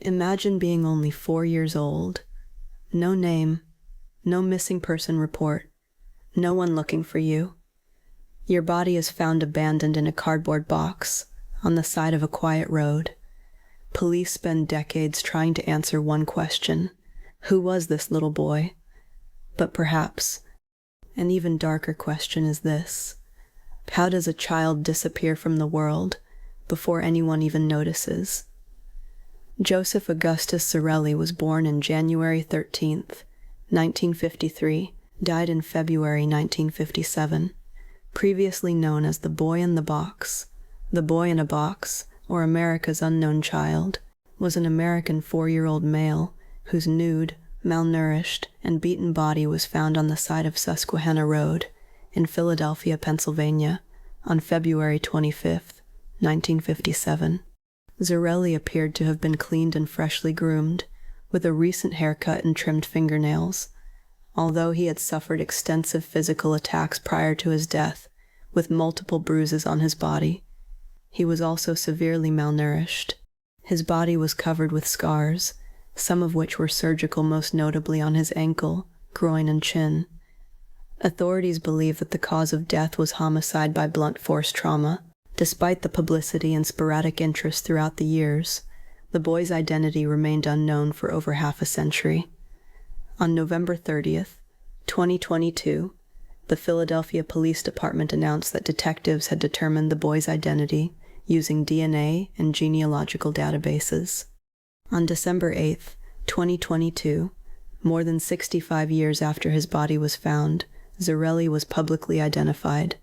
Imagine being only 4 years old. No name, no missing person report, no one looking for you. Your body is found abandoned in a cardboard box on the side of a quiet road. Police spend decades trying to answer one question: who was this little boy? But perhaps an even darker question is this: how does a child disappear from the world before anyone even notices? Joseph Augustus Sorelli was born on January 13th, 1953, died in February 1957. Previously known as the Boy in the Box, the Boy in a Box, or America's Unknown Child, was an American 4-year-old male whose nude, malnourished, and beaten body was found on the side of Susquehanna Road in Philadelphia, Pennsylvania, on February 25th, 1957. Sorelli appeared to have been cleaned and freshly groomed, with a recent haircut and trimmed fingernails. Although he had suffered extensive physical attacks prior to his death, with multiple bruises on his body, he was also severely malnourished. His body was covered with scars, some of which were surgical, most notably on his ankle, groin, and chin. Authorities believe that the cause of death was homicide by blunt force trauma. Despite the publicity and sporadic interest throughout the years, the boy's identity remained unknown for over half a century. On November 30th, 2022, the Philadelphia Police Department announced that detectives had determined the boy's identity using DNA and genealogical databases. On December 8th, 2022, more than 65 years after his body was found, Sorelli was publicly identified.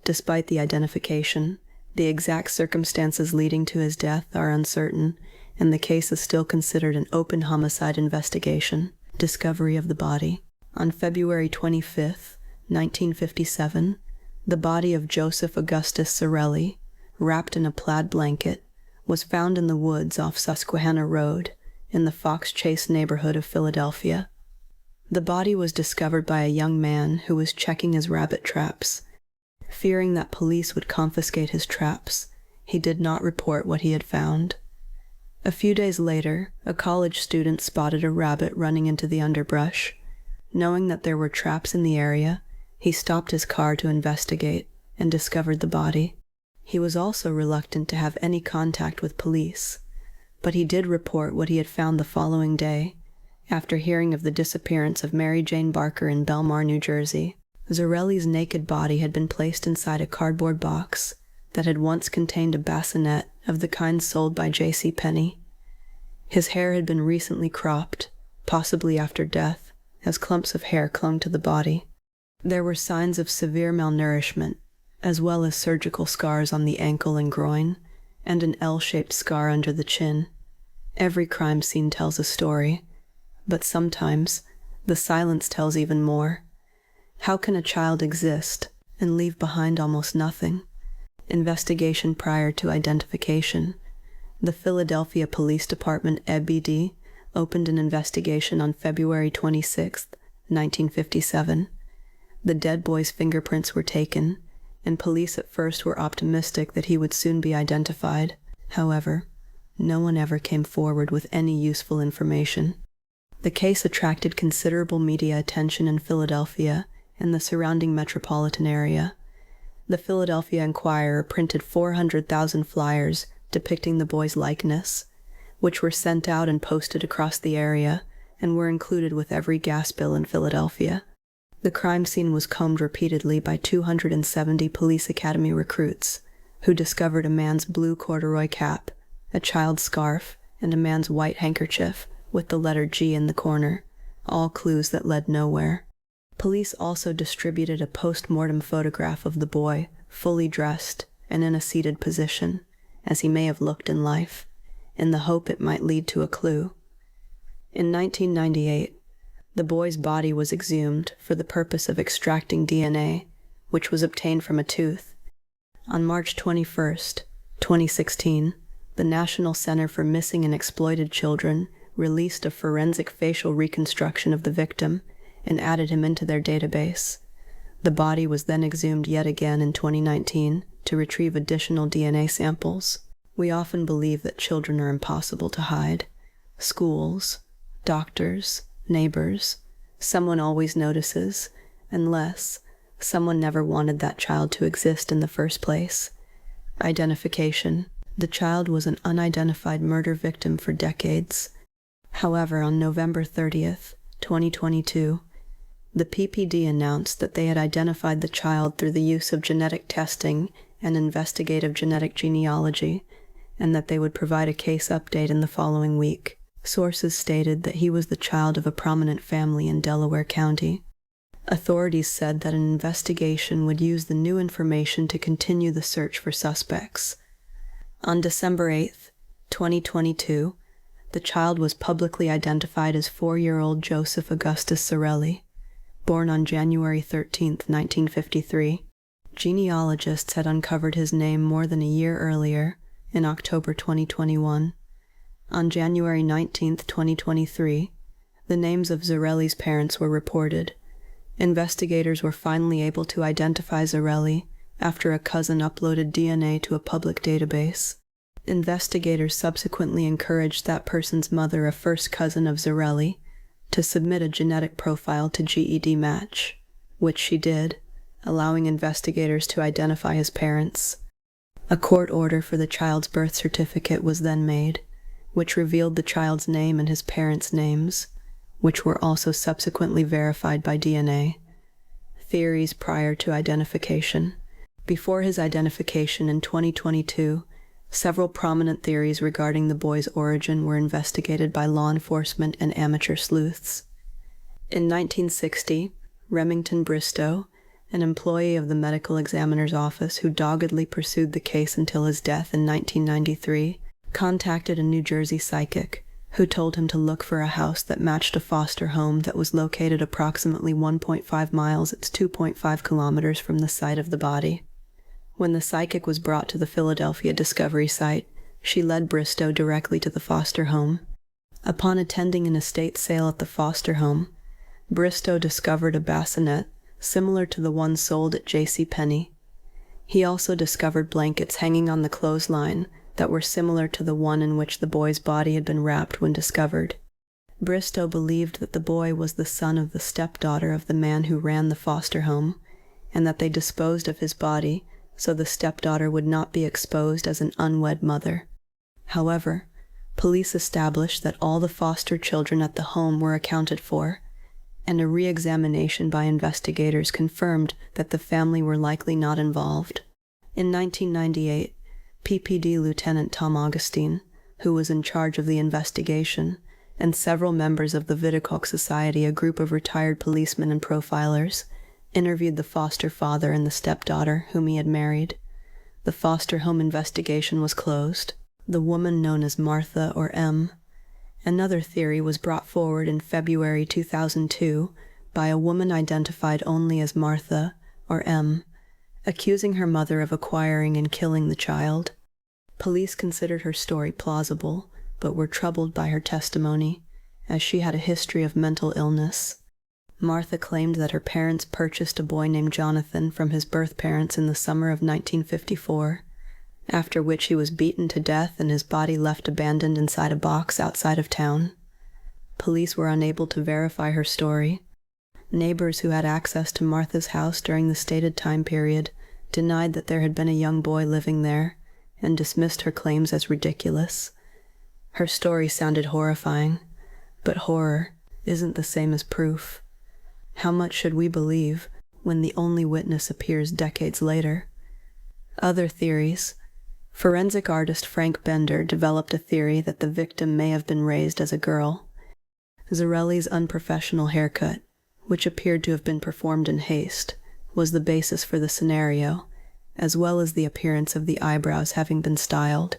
Despite the identification, the exact circumstances leading to his death are uncertain, and the case is still considered an open homicide investigation. Discovery of the body. On February 25th, 1957, the body of Joseph Augustus Sorelli, wrapped in a plaid blanket, was found in the woods off Susquehanna Road in the Fox Chase neighborhood of Philadelphia. The body was discovered by a young man who was checking his rabbit traps. Fearing that police would confiscate his traps, he did not report what he had found. A few days later, a college student spotted a rabbit running into the underbrush. Knowing that there were traps in the area, he stopped his car to investigate and discovered the body. He was also reluctant to have any contact with police, but he did report what he had found the following day, after hearing of the disappearance of Mary Jane Barker in Belmar, New Jersey. Sorelli's naked body had been placed inside a cardboard box that had once contained a bassinet of the kind sold by J.C. Penney. His hair had been recently cropped, possibly after death, as clumps of hair clung to the body. There were signs of severe malnourishment, as well as surgical scars on the ankle and groin, and an L-shaped scar under the chin. Every crime scene tells a story, but sometimes the silence tells even more. How can a child exist and leave behind almost nothing? Investigation prior to identification. The Philadelphia Police Department (EBD) opened an investigation on February 26, 1957. The dead boy's fingerprints were taken, and police at first were optimistic that he would soon be identified. However, no one ever came forward with any useful information. The case attracted considerable media attention in Philadelphia and the surrounding metropolitan area. The Philadelphia Inquirer printed 400,000 flyers depicting the boy's likeness, which were sent out and posted across the area and were included with every gas bill in Philadelphia. The crime scene was combed repeatedly by 270 police academy recruits, who discovered a man's blue corduroy cap, a child's scarf, and a man's white handkerchief with the letter G in the corner, all clues that led nowhere. Police also distributed a post-mortem photograph of the boy, fully dressed and in a seated position, as he may have looked in life, in the hope it might lead to a clue. In 1998, the boy's body was exhumed for the purpose of extracting DNA, which was obtained from a tooth. On March 21, 2016, the National Center for Missing and Exploited Children released a forensic facial reconstruction of the victim and added him into their database. The body was then exhumed yet again in 2019 to retrieve additional DNA samples. We often believe that children are impossible to hide, Schools, doctors, neighbors, someone always notices, unless someone never wanted that child to exist in the first place. Identification. The child was an unidentified murder victim for decades. However, on November 30th, 2022, the PPD announced that they had identified the child through the use of genetic testing and investigative genetic genealogy, and that they would provide a case update in the following week. Sources stated that he was the child of a prominent family in Delaware County. Authorities said that an investigation would use the new information to continue the search for suspects. On December 8th, 2022, the child was publicly identified as 4-year-old Joseph Augustus Zarelli, born on January 13, 1953. Genealogists had uncovered his name more than a year earlier, in October 2021. On January 19, 2023, the names of Zarelli's parents were reported. Investigators were finally able to identify Zarelli after a cousin uploaded DNA to a public database. Investigators subsequently encouraged that person's mother, a first cousin of Zarelli, to submit a genetic profile to GED Match, which she did, allowing investigators to identify his parents. A court order for the child's birth certificate was then made, which revealed the child's name and his parents' names, which were also subsequently verified by DNA. Theories prior to identification. Before his identification in 2022, several prominent theories regarding the boy's origin were investigated by law enforcement and amateur sleuths. In 1960, Remington Bristow, an employee of the medical examiner's office who doggedly pursued the case until his death in 1993, contacted a New Jersey psychic who told him to look for a house that matched a foster home that was located approximately 1.5 miles, it's 2.5 kilometers from the site of the body. When the psychic was brought to the Philadelphia Discovery site, she led Bristow directly to the foster home. Upon attending an estate sale at the foster home, Bristow discovered a bassinet similar to the one sold at JCPenney. He also discovered blankets hanging on the clothesline that were similar to the one in which the boy's body had been wrapped when discovered. Bristow believed that the boy was the son of the stepdaughter of the man who ran the foster home, and that they disposed of his body so the stepdaughter would not be exposed as an unwed mother. However, police established that all the foster children at the home were accounted for, and a re-examination by investigators confirmed that the family were likely not involved. In 1998, PPD Lieutenant Tom Augustine, who was in charge of the investigation, and several members of the Vidicok Society, a group of retired policemen and profilers, interviewed the foster father and the stepdaughter whom he had married. The foster home investigation was closed. The woman known as Martha or M. Another theory was brought forward in February 2002 by a woman identified only as Martha or M, accusing her mother of acquiring and killing the child. Police considered her story plausible, but were troubled by her testimony, as she had a history of mental illness. Martha claimed that her parents purchased a boy named Jonathan from his birth parents in the summer of 1954, after which he was beaten to death and his body left abandoned inside a box outside of town. Police were unable to verify her story. Neighbors who had access to Martha's house during the stated time period denied that there had been a young boy living there and dismissed her claims as ridiculous. Her story sounded horrifying, but horror isn't the same as proof. How much should we believe when the only witness appears decades later? Other theories. Forensic artist Frank Bender developed a theory that the victim may have been raised as a girl. Zarelli's unprofessional haircut, which appeared to have been performed in haste, was the basis for the scenario, as well as the appearance of the eyebrows having been styled.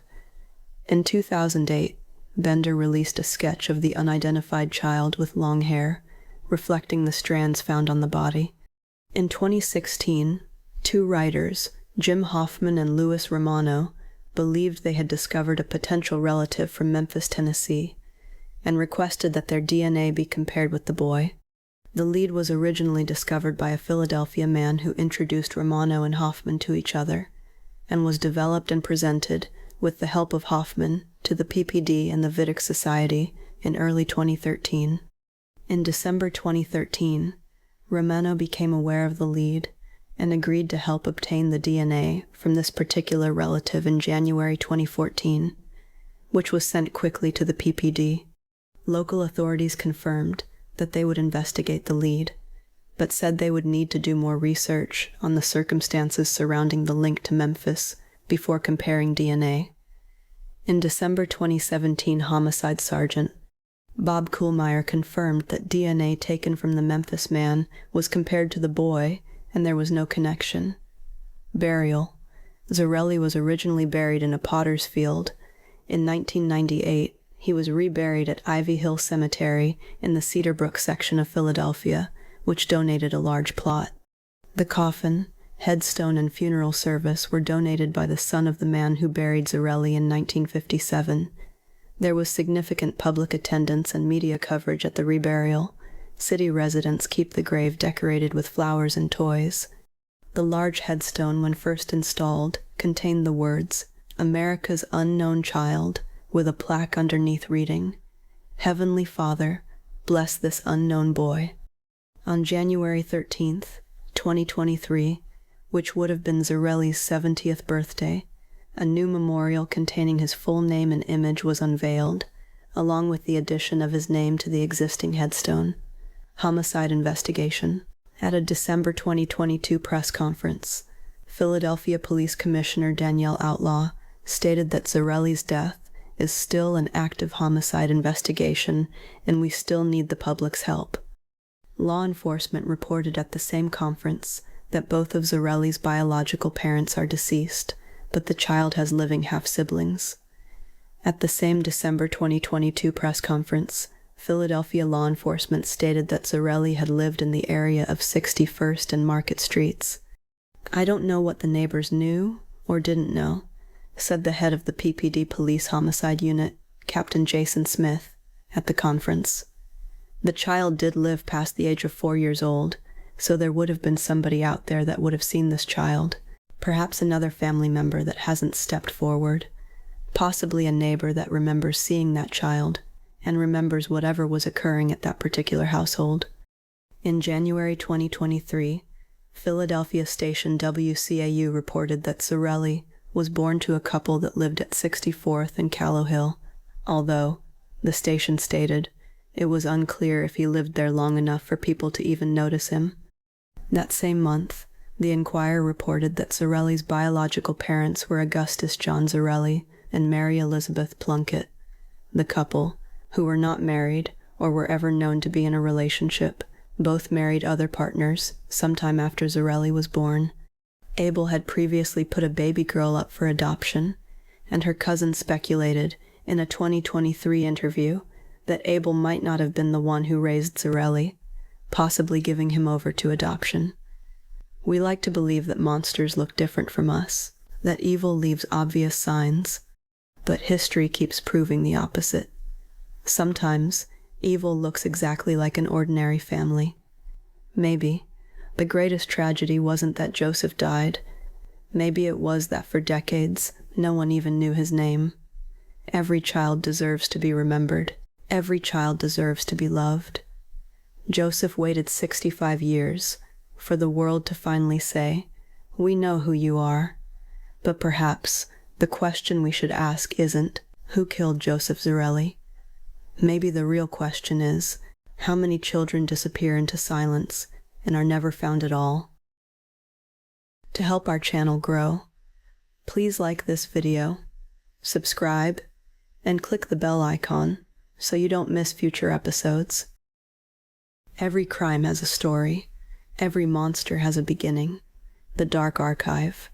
In 2008, Bender released a sketch of the unidentified child with long hair, reflecting the strands found on the body. In 2016, two writers, Jim Hoffman and Louis Romano, believed they had discovered a potential relative from Memphis, Tennessee, and requested that their DNA be compared with the boy. The lead was originally discovered by a Philadelphia man who introduced Romano and Hoffman to each other, and was developed and presented, with the help of Hoffman, to the PPD and the Vidicok Society in early 2013. In December 2013, Romano became aware of the lead and agreed to help obtain the DNA from this particular relative in January 2014, which was sent quickly to the PPD. Local authorities confirmed that they would investigate the lead, but said they would need to do more research on the circumstances surrounding the link to Memphis before comparing DNA. In December 2017, Homicide Sergeant Bob Kuhlmeyer confirmed that DNA taken from the Memphis man was compared to the boy, and there was no connection. Burial. Zarelli was originally buried in a potter's field. In 1998, he was reburied at Ivy Hill Cemetery in the Cedar Brook section of Philadelphia, which donated a large plot. The coffin, headstone, and funeral service were donated by the son of the man who buried Zarelli in 1957. There was significant public attendance and media coverage at the reburial. City residents keep the grave decorated with flowers and toys. The large headstone, when first installed, contained the words, "America's Unknown Child," with a plaque underneath reading, "Heavenly Father, bless this unknown boy." On January 13th, 2023, which would have been Zarelli's 70th birthday, a new memorial containing his full name and image was unveiled, along with the addition of his name to the existing headstone. Homicide investigation. At a December 2022 press conference, Philadelphia Police Commissioner Danielle Outlaw stated that Zarelli's death is still an active homicide investigation and we still need the public's help. Law enforcement reported at the same conference that both of Zarelli's biological parents are deceased, but the child has living half-siblings. At the same December 2022 press conference, Philadelphia law enforcement stated that Zarelli had lived in the area of 61st and Market Streets. "I don't know what the neighbors knew or didn't know," said the head of the PPD Police Homicide Unit, Captain Jason Smith, at the conference. The child did live past the age of 4 years old, so there would have been somebody out there that would have seen this child, perhaps another family member that hasn't stepped forward, possibly a neighbor that remembers seeing that child and remembers whatever was occurring at that particular household. In January 2023, Philadelphia station WCAU reported that Zarelli was born to a couple that lived at 64th and Callow Hill, although, the station stated, it was unclear if he lived there long enough for people to even notice him. That same month, the Enquirer reported that Zarelli's biological parents were Augustus John Zarelli and Mary Elizabeth Plunkett. The couple, who were not married or were ever known to be in a relationship, both married other partners sometime after Zarelli was born. Abel had previously put a baby girl up for adoption, and her cousin speculated in a 2023 interview that Abel might not have been the one who raised Zarelli, possibly giving him over to adoption. We like to believe that monsters look different from us, that evil leaves obvious signs, but history keeps proving the opposite. Sometimes, evil looks exactly like an ordinary family. Maybe the greatest tragedy wasn't that Joseph died. Maybe it was that for decades, no one even knew his name. Every child deserves to be remembered. Every child deserves to be loved. Joseph waited 65 years for the world to finally say, "We know who you are." But perhaps the question we should ask isn't, who killed Joseph Zarelli? Maybe the real question is, how many children disappear into silence and are never found at all? To help our channel grow, please like this video, subscribe, and click the bell icon so you don't miss future episodes. Every crime has a story. Every monster has a beginning. The Dark Archive.